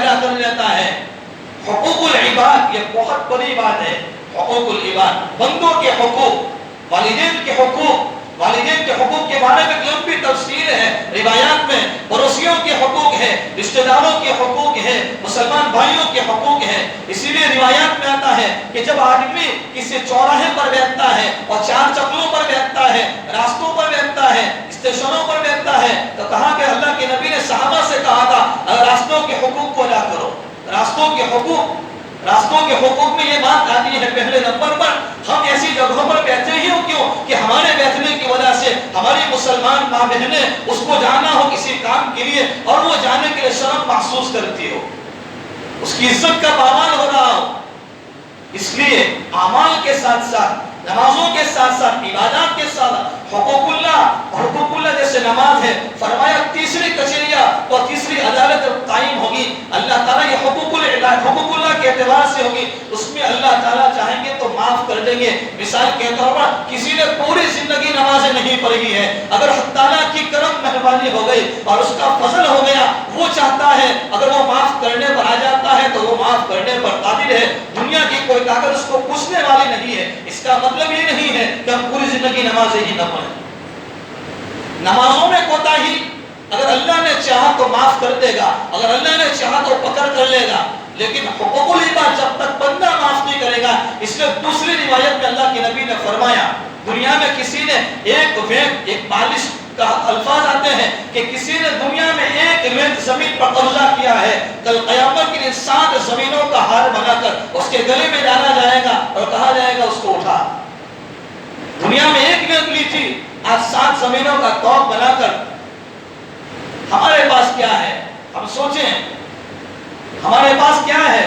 ادا کر لیتا ہے۔ حقوق العباد یہ بہت بڑی بات ہے۔ حقوق العباد بندوں کے حقوق، والدین کے حقوق، والدین کے حقوق کے بارے میں لمبی تفصیل ہے روایات میں۔ پڑوسیوں کے حقوق ہے، رشتہ داروں کے حقوق ہے، مسلمان بھائیوں کے حقوق ہے۔ اسی لیے روایات میں آتا ہے کہ جب آدمی کسی چوراہے پر بیٹھتا ہے اور چار چکلوں پر بیٹھتا ہے، راستوں پر بیٹھتا ہے، اسٹیشنوں پر بیٹھتا ہے، تو کہا کہ اللہ کے نبی نے صحابہ سے کہا تھا راستوں کے حقوق کو ادا کرو۔ راستوں کے حقوق میں یہ بات آتی ہے پہلے نمبر پر ہم ایسی جگہوں پر بیٹھے ہی ہوں کیوں کہ ہمارے بیٹھنے کی وجہ سے ہماری مسلمان ماں بہنیں اس کو جانا ہو کسی کام کے لیے اور وہ جانے کے لیے شرم محسوس کرتی ہو، اس کی عزت کا پامال ہو رہا ہو۔ اس لیے اعمال کے ساتھ ساتھ، نمازوں کے ساتھ ساتھ، عبادات کے ساتھ حقوق اللہ جیسے نماز ہے، فرمایا تیسری کچہریہ اور تیسری عدالت قائم ہوگی اللہ تعالیٰ، یہ حقوق اللہ کے اعتبار سے ہوگی، اس میں اللہ تعالیٰ چاہیں گے تو معاف کر دیں گے۔ مثال کے طور پر کسی نے پوری زندگی نمازیں نہیں پڑھی ہے، اگر حق تعالیٰ کی کرم مہربانی ہو گئی اور اس کا فضل ہو گیا، وہ چاہتا ہے اگر وہ معاف کرنے پر آ جاتا ہے تو وہ معاف کرنے پر قادر ہے، دنیا کی کوئی طاقت اس کو پوچھنے والی نہیں ہے۔ اس کا مطلب یہ نہیں ہے کہ ہم پوری زندگی نمازیں ہی نہ پڑھیں۔ نمازوں میں کوتاہی اگر اللہ نے چاہا تو معاف کر دے گا، اگر اللہ نے چاہا تو پکڑ کر لے گا، لیکن حقوق العباد جب تک بندہ معاف نہیں کرے گا۔ اس لیے دوسری روایت میں اللہ کے نبی نے فرمایا دنیا میں کسی نے ایک بالش کا الفاظ آتے ہیں کہ کسی نے دنیا میں ایک ریت زمین پر قبضہ کیا ہے، کل قیامت کے دن 7 زمینوں کا ہار بنا کر اس کے گلے میں ڈالا جائے گا اور کہا جائے گا اس کو اٹھا۔ دنیا میں ایک ریت لی تھی، آج 7 زمینوں کا توق بنا کر ہمارے پاس کیا ہے؟ ہم سوچیں ہمارے پاس کیا ہے؟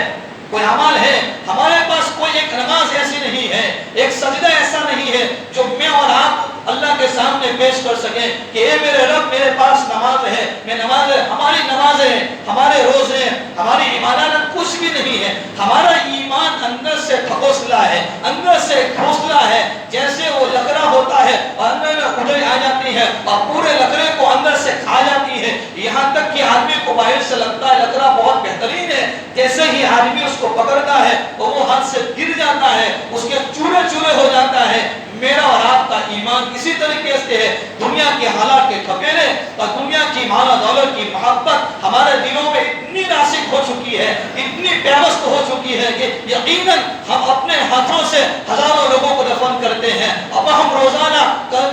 کوئی عمل ہے؟ ہمارے پاس کوئی ایک نماز ایسی نہیں ہے، ایک سجدہ ایسا نہیں ہے جو میں اور آپ اللہ کے سامنے پیش کر سکیں کہ اے میرے رب میرے پاس نماز ہے، میں نماز ہے، ہماری نمازیں ہیں، ہمارے روزے ہیں، ہماری عبادت کچھ بھی نہیں ہے۔ ہمارا ایمان اندر سے ٹھکوسلا ہے، اندر سے کھوسلا ہے، جیسے وہ لکڑا ہوتا ہے اور اندر میں کھجلی آ جاتی ہے اور پورے لکڑے کو اندر سے کھا جاتی ہے، یہاں تک کہ آدمی کو باہر سے لگتا ہے لکڑا بہت بہترین ہے، جیسے ہی آدمی اس کو پکڑتا ہے تو وہ ہاتھ سے گر جاتا ہے، اس کے چورے چورے ہو جاتا ہے۔ میرا اور آپ کا ایمان اسی طریقے سے ہے۔ دنیا کے حالات کے ٹھکیلے اور دنیا کی مال و دولت کی محبت ہمارے دلوں میں اتنی راسخ ہو چکی ہے، اتنی پیوست ہو چکی ہے کہ یقیناً ہم اپنے ہاتھوں سے ہزاروں لوگوں کو دفن کرتے ہیں۔ اب ہم روزانہ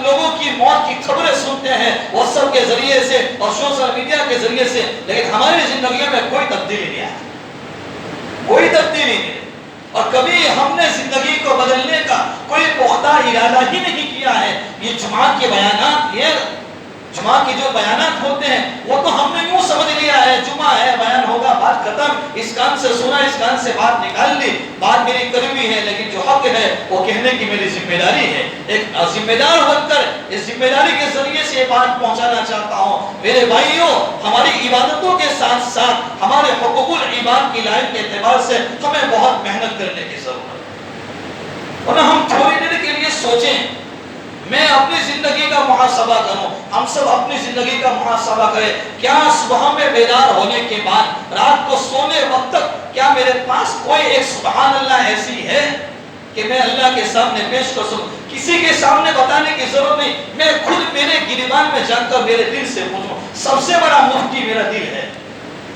لوگوں کی موت کی خبریں سنتے ہیں واٹس ایپ کے ذریعے سے اور سوشل میڈیا کے ذریعے سے، لیکن ہماری زندگیوں میں کوئی تبدیلی نہیں آئی، کوئی تبدیلی نہیں، اور کبھی ہم نے زندگی کو بدلنے کا کوئی پختہ ارادہ ہی نہیں کیا ہے۔ یہ جماعت کے بیانات، یہ جمعہ کی جو بیانات ہوتے ہیں وہ تو ہم نے یوں سمجھ لیا ہے جمعہ ہے بیان ہوگا بات ختم، اس کان سے سنا اس کان سے بات نکال لی، بات میری قریبی ہے، لیکن جو حق ہے وہ کہنے کی میری ذمہ داری ہے۔ ایک ذمہ دار بن کر اس ذمہ داری کے ذریعے سے یہ بات پہنچانا چاہتا ہوں میرے بھائیوں، ہماری عبادتوں کے ساتھ ساتھ ہمارے حقوق العباد کی لائن کے اعتبار سے ہمیں بہت محنت کرنے کی ضرورت ہے۔ اور ہم تھوڑی دیر کے لیے سوچیں، میں اپنی زندگی کا محاسبہ کروں، ہم سب اپنی زندگی کا محاسبہ کریں۔ کیا صبح میں بیدار ہونے کے بعد رات کو سونے وقت تک کیا میرے پاس کوئی ایک سبحان اللہ ایسی ہے کہ میں اللہ کے سامنے پیش کر سکوں؟ کسی کے سامنے بتانے کی ضرورت نہیں، میں خود میرے گریبان میں جا کر میرے دل سے پوچھوں۔ سب سے بڑا مفتی میرا دل ہے،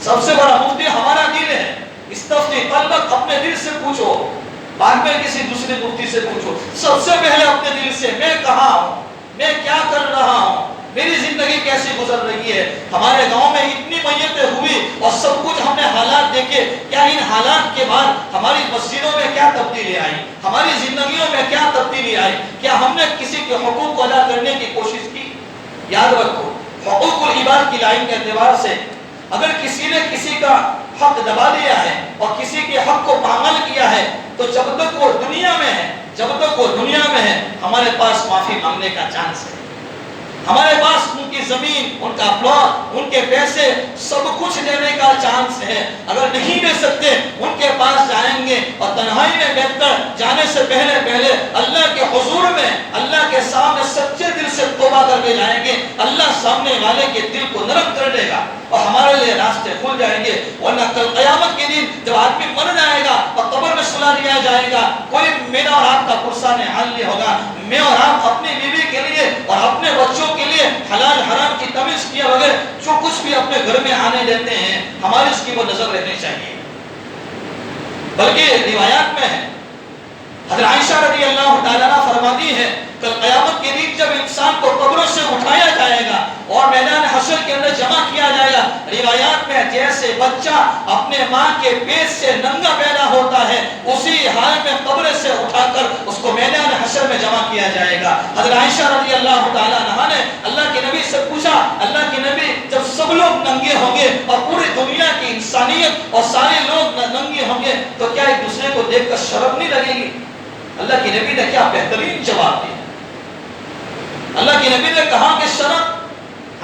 سب سے بڑا مفتی ہمارا دل ہے۔ استفتی قلبک، اپنے دل سے پوچھو، بعد میں کسی دوسرے مفتی سے پوچھو، سب سے پہلے اپنے دل سے میں کہاں ہوں، میں کیا کر رہا ہوں، میری زندگی کیسی گزر رہی ہے۔ ہمارے گاؤں میں اتنی میتیں ہوئی اور سب کچھ ہم نے حالات دیکھے، کیا ان حالات کے بعد ہماری مسجدوں میں کیا تبدیلی آئی، ہماری زندگیوں میں کیا تبدیلی آئی؟ کیا ہم نے کسی کے حقوق کو ادا کرنے کی کوشش کی؟ یاد رکھو، حقوق العباد کی لائن کے اعتبار سے اگر کسی نے کسی کا حق دبا دیا ہے اور کسی کے حق کو پامال کیا ہے تو جب تک وہ دنیا میں ہے ہمارے پاس معافی مانگنے کا چانس ہے، ہمارے پاس ان کی زمین، ان کا پلاٹ، ان کے پیسے سب کچھ دینے کا چانس ہے۔ اگر نہیں دے سکتے ان کے پاس جائیں گے اور تنہائی میں بیٹھ کر جانے سے پہلے اللہ کے حضور میں اللہ کے سامنے سچے دل سے توبہ کر کے جائیں گے، اللہ سامنے والے کے دل کو نرم کر دے گا اور ہمارے لیے راستے کھل جائیں گے، ورنہ کل قیامت کے دن جب آدمی مر جائے گا اور قبر میں سلا دیا جائے گا، کوئی میرا اور آپ کا پرسان حال نہیں ہوگا۔ میں اور آپ اپنی بیوی کے لیے اور اپنے بچوں کے لیے حلال حرام کی تمیز کیے بغیر جو کچھ بھی اپنے گھر میں آنے دیتے ہیں، ہماری اس کی وہ نظر رہنی چاہیے۔ بلکہ روایات میں ہے، حضرت عائشہ رضی اللہ تعالیٰ عنہ فرماتی ہے کل قیامت کے دن جب انسان کو قبروں سے اٹھایا جائے گا اور میدان حشر کے اندر جمع کیا جائے گا، روایات میں جیسے بچہ اپنے ماں کے پیٹ سے ننگا پیدا ہوتا ہے اسی حال میں قبر سے اٹھا کر اس کو میدان حشر میں جمع کیا جائے گا۔ حضرت عائشہ رضی اللہ تعالیٰ عنہ نے اللہ کے نبی سے پوچھا، اللہ کے نبی جب سب لوگ ننگے ہوں گے اور پوری دنیا کی انسانیت اور سارے لوگ ننگے ہوں گے تو کیا ایک دوسرے کو دیکھ کر شرم نہیں لگے گی؟ اللہ کے نبی نے کیا بہترین جواب دیا۔ اللہ کے نبی نے کہا کہ شرم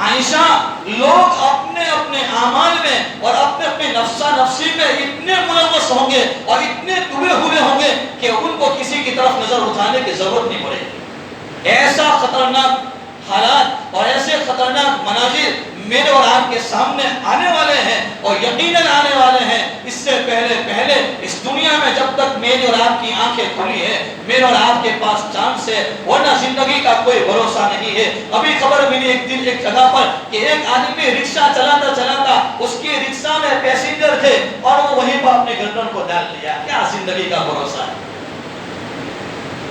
عائشہ، لوگ اپنے اپنے اعمال میں اور اپنے اپنے نفسا نفسی میں اتنے ملوث ہوں گے اور اتنے ڈوبے ہوئے ہوں گے کہ ان کو کسی کی طرف نظر اٹھانے کی ضرورت نہیں پڑے گی۔ ایسا خطرناک حالات اور ایسے خطرناک مناظر میرے اور آپ کے سامنے آنے والے ہیں اور یقیناً آنے والے ہیں۔ اس سے پہلے اس دنیا میں جب تک میری اور آپ کی آنکھیں کھلی ہیں، میرے اور آپ کے پاس چانس ہے، ورنہ زندگی کا کوئی بھروسہ نہیں ہے۔ ابھی خبر ملی ایک دن ایک جگہ پر کہ ایک آدمی رکشہ چلاتا اس کی رکشہ میں پیسنجر تھے اور وہ وہیں پر اپنے گردن کو ڈال لیا۔ کیا زندگی کا بھروسہ ہے؟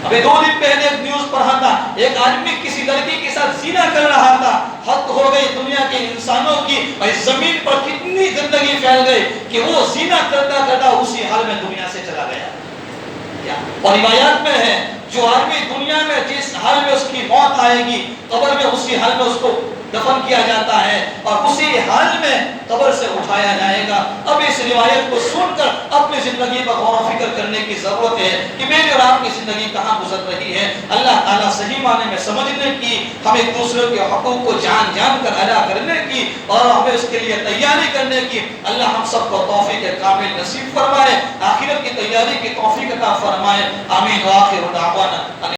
ابھی 2 دن پہلے ایک نیوز پڑھا تھا، ایک آدمی کسی لڑکی کے ساتھ زنا کر رہا تھا، حد ہو گئی دنیا کے انسانوں کی، اور اس زمین پر کتنی گندگی پھیل گئی کہ وہ زنا کرتا اسی حال میں دنیا سے چلا گیا۔ اور روایات میں ہے جو آدمی دنیا میں جس حال میں اس کی موت آئے گی، قبر میں اسی حال میں اس کو دفن کیا جاتا ہے اور اسی حال میں قبر سے اٹھایا جائے گا۔ اب اس روایت کو سن کر اپنی زندگی پر غور و فکر کرنے کی ضرورت ہے کہ میری اور آپ کی زندگی کہاں گزر رہی ہے۔ اللہ تعالیٰ صحیح معنی میں سمجھنے کی، ہم ایک دوسرے کے حقوق کو جان کر ادا کرنے کی اور ہمیں اس کے لیے تیاری کرنے کی اللہ ہم سب کو توفیق کامل نصیب فرمائے، آخرت کی تیاری کی توفیق عطا فرمائے۔ آمین۔ وآخر دعوانا